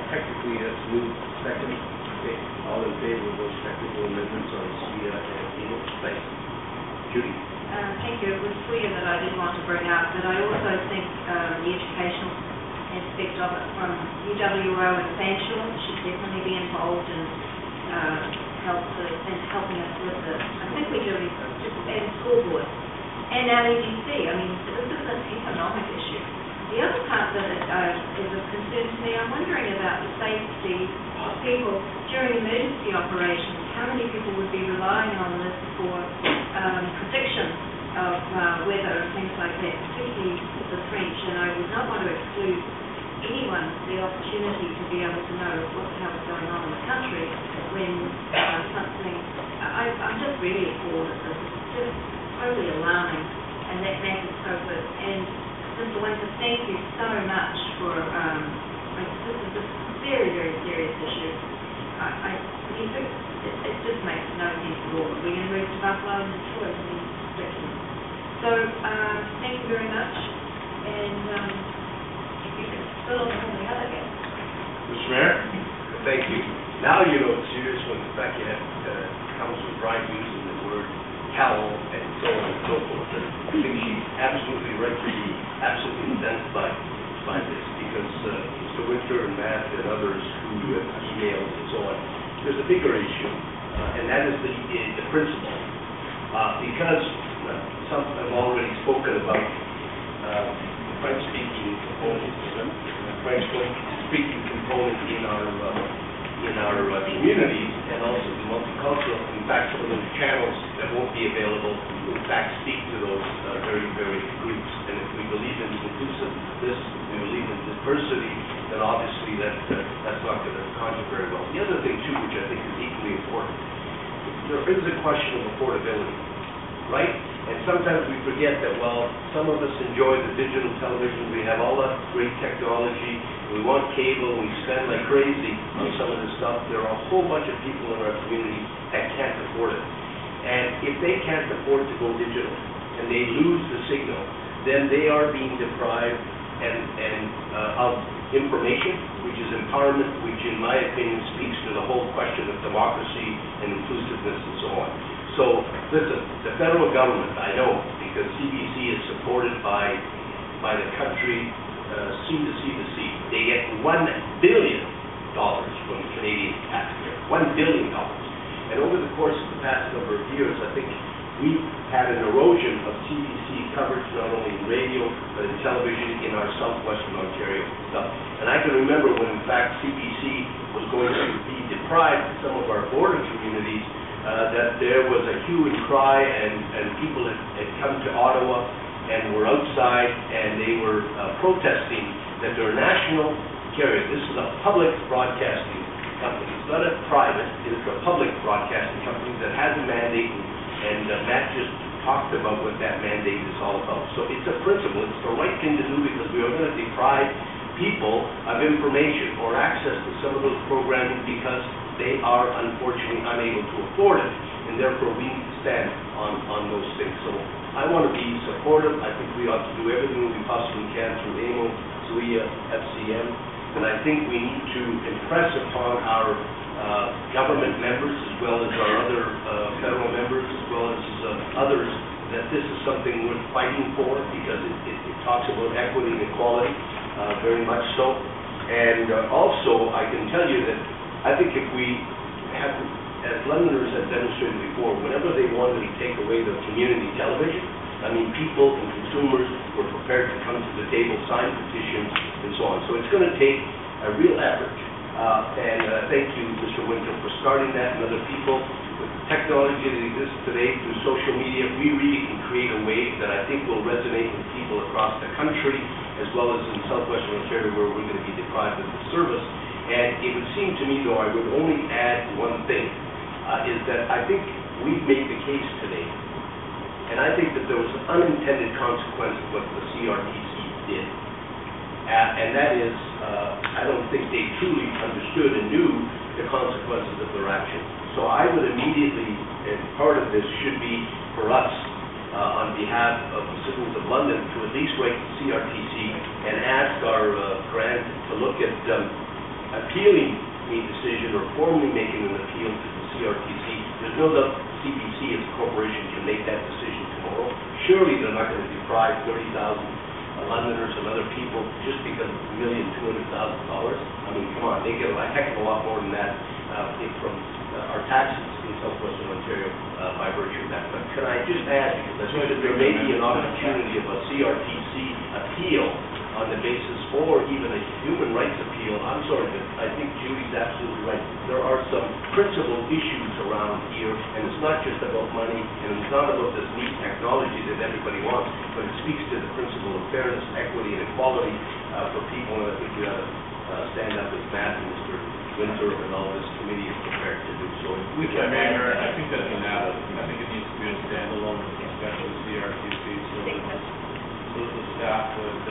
Technically, that's moved second. Okay. All in favor of those technical amendments on SWIA and EMO? Thanks. Judy? Thank you. It was SWIA that I did want to bring up, but I also think the educational aspect of it from UWO and Fanshawe should definitely be involved in helping us with this. I think we do, and school board and LEDC. I mean, this is an economic issue. The other part that is of concern to me, I'm wondering about the safety of people during emergency operations. How many people would be relying on this for prediction of weather and things like that, particularly the French? And I would not want to exclude anyone the opportunity to be able to know what the hell is going on in the country when something... I'm just really appalled at this. It's just totally alarming, and that matters so good. And Mr. Winter, thank you so much for this is a very, very serious issue. It just makes no sense at all. We're going to move to Buffalo and Detroit. I mean, it's ridiculous. So, thank you very much. And if you could fill in all the other gaps. Mr. Mayor? Thank you. Now you know it's serious when the fact you have Councilor Bright using the word cowl and so on and so forth. I think she's absolutely right to be absolutely incensed by this, because Mr. Winter and Matt and others who have emails and so on, there's a bigger issue, and that is the principle. Because some have already spoken about French-speaking components, French-speaking components in our communities, and also the multicultural. In fact, some of those channels that won't be available, in fact, speak to those very, very groups. And if we believe in inclusiveness, we believe in diversity, then obviously that's not going to conjure very well. The other thing, too, which I think is equally important, there is a question of affordability, right? And sometimes we forget that while some of us enjoy the digital television, we have all that great technology, we want cable, we spend like crazy on some of this stuff, there are a whole bunch of people in our community that can't afford it. And if they can't afford to go digital and they lose the signal, then they are being deprived of information, which is empowerment, which in my opinion speaks to the whole question of democracy and inclusiveness and so on. So, listen, the federal government, I know, because CBC is supported by the country, sea to sea to sea. They get $1 billion from the Canadian taxpayer, $1 billion. And over the course of the past number of years, I think we've had an erosion of CBC coverage, not only in radio, but in television in our southwestern Ontario stuff. And I can remember when, in fact, CBC was going to be deprived in some of our border communities, that there was a hue and cry, and people had come to Ottawa and were outside, and they were protesting that their national carrier, this is a public broadcasting company, it's not a private, it's a public broadcasting company that has a mandate, and Matt just talked about what that mandate is all about. So it's a principle, it's the right thing to do, because we are going to deprive people of information or access to some of those programming because they are unfortunately unable to afford it, and therefore we need to stand on those things. So I want to be supportive. I think we ought to do everything we possibly can through AMO, SWIA, FCM, and I think we need to impress upon our government members, as well as our other federal members, as well as others, that this is something worth fighting for, because it talks about equity and equality, very much so. And also, I can tell you that I think if we have, as Londoners have demonstrated before, whenever they wanted to take away their community television, I mean, people and consumers were prepared to come to the table, sign petitions, and so on. So it's going to take a real effort. And thank you, Mr. Winter, for starting that, and other people. With the technology that exists today through social media, we really can create a wave that I think will resonate with people across the country, as well as in southwestern Ontario, where we're going to be deprived of the service. And it would seem to me, though, I would only add one thing, is that I think we've made the case today, and I think that there was an unintended consequence of what the CRTC did. And that is, I don't think they truly understood and knew the consequences of their action. So I would immediately, and part of this should be for us, on behalf of the citizens of London, to at least write to CRTC and ask our grant to look at appealing a decision or formally making an appeal to the CRTC. There's no doubt CBC as a corporation can make that decision tomorrow. Surely they're not going to deprive 30,000 Londoners and other people just because of $1,200,000. I mean, come on, they get a heck of a lot more than that from our taxes in southwestern Ontario by virtue of that. But can I just add, because I think that there may be an opportunity of a CRTC appeal on the basis, or even a human rights appeal. I'm sorry, but I think Judy's absolutely right. There are some principal issues around here, and it's not just about money, and it's not about this neat technology that everybody wants, but it speaks to the principle of fairness, equity, and equality for people, and I think you have to stand up as Matt and Mr. Winter and all this committee is prepared to do so. I think that's enough. I think it needs to be a standalone with respect to the CRTC, so the staff would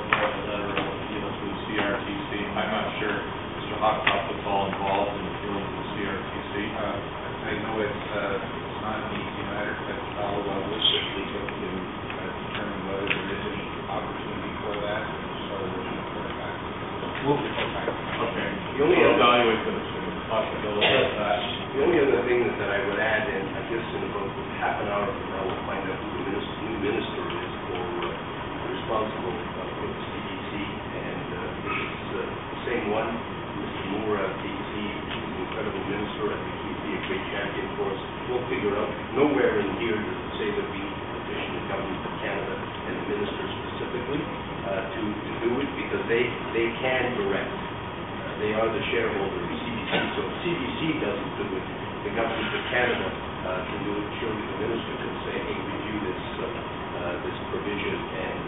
write a letter of appeal to the CRTC. I'm not sure Mr. Hocktoff was all involved in appealing to the CRTC. I know it's not an easy matter, but I'll work quickly to determine whether there is any opportunity for that, so we'll report back. We'll report back. Okay. We'll evaluate the possibility of that. The only other thing that I would add, and I guess in about half an hour from now we'll find out who the new minister is for responsible for the CBC, and it's the same one, Mr. Moore out of BC. He's an incredible minister. I think he'd be a great champion for us. We'll figure out. Nowhere in here does it say that we petition the government of Canada and the minister specifically to do it, because they can direct. They are the shareholder of CBC, so if CBC doesn't do it, the government of Canada can do it. Surely the minister can say, hey, review this provision and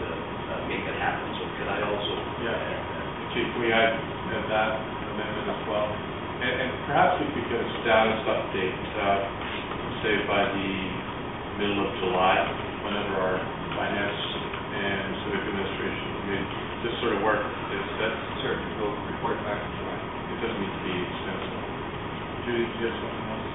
make it happen. So can I also Chief, we had that amendment as well. And perhaps we could get a status update, say by the middle of July, whenever our finance and civic administration committee just sort of work is set. Sure, we'll report back in July. It doesn't need to be extensive. Judy, do you have something else?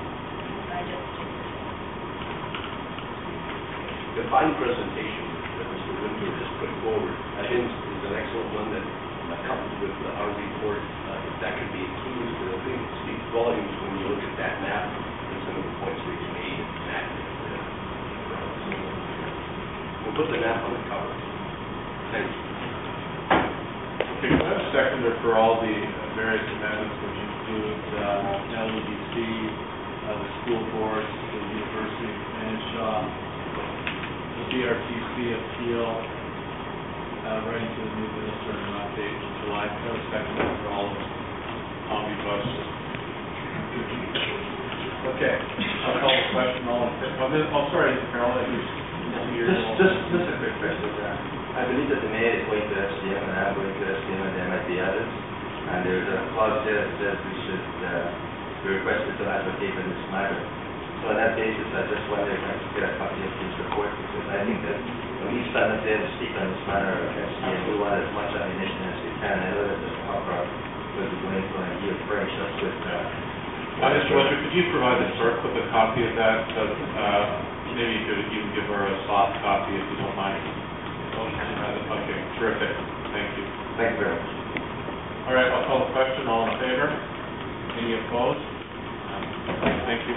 The fine presentation that Mr. Winter has put forward, I think is an excellent one that, coupled with our report, if that could be included, because I think it speaks volumes when you look at that map and some of the points that you made in that. We'll put the map on the cover. Thank you. Okay, so I have a seconder for all the various amendments, which include LEDC, the school boards, the University of Fanshawe, the BRTC appeal, writing to the new minister and an update in July. I have a seconder for all of them. Omnibus. Okay, I'll call the question. Sorry, Carol, Just a quick question. I believe that the mayor is going to SDM and I'm going to SDM and there might be others. And there's a clause there that says we should be requested to advocate in this matter. So on that basis, I just wonder if I could get a copy of this report, because I think that when we stand up there to speak on this matter of SDM, we want as much ammunition as we can. I know that Mr. Hopper will be going for a year furnish us with Mr. Winter, could you provide the clerk with a copy of that? Maybe you could even give her a soft copy if you don't mind. Okay, terrific. Thank you. Thank you very much. All right, I'll call the question. All in favor? Any opposed? Thank you.